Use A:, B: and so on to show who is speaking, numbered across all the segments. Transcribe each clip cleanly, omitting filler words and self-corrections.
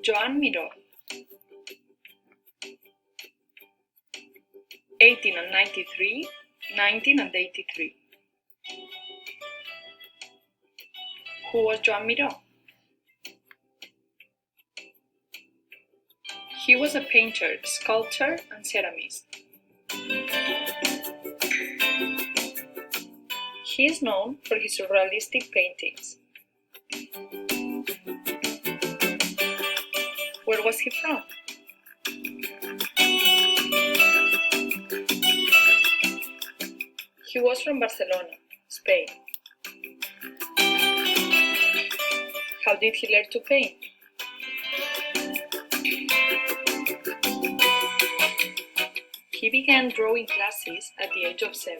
A: Joan Miro, 1893, 1983. Who was Joan Miro? He was a painter, sculptor, and ceramist. He is known for his surrealistic paintings. Where was he from? He was from Barcelona, Spain. How did he learn to paint? He began drawing classes at the age of 7.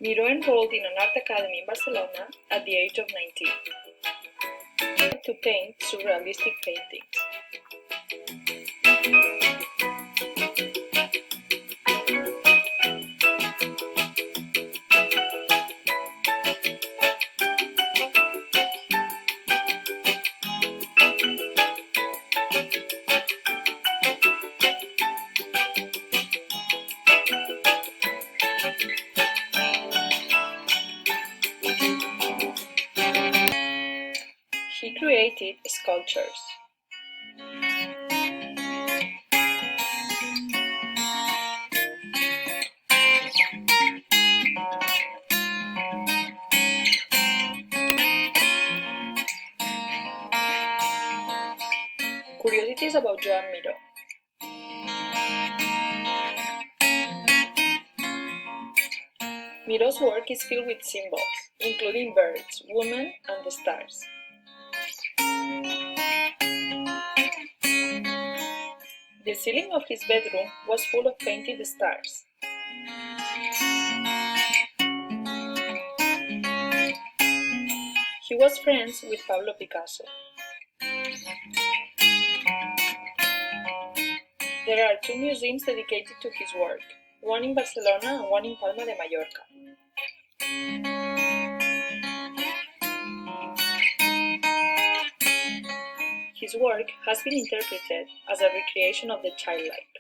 A: Miro enrolled in an art academy in Barcelona at the age of 19 to paint surrealistic paintings. He created sculptures. Curiosities about Joan Miro. Miro's work is filled with symbols, including birds, women, and the stars. The ceiling of his bedroom was full of painted stars. He was friends with Pablo Picasso. There are 2 museums dedicated to his work, one in Barcelona and one in Palma de Mallorca. His work has been interpreted as a recreation of the childlike.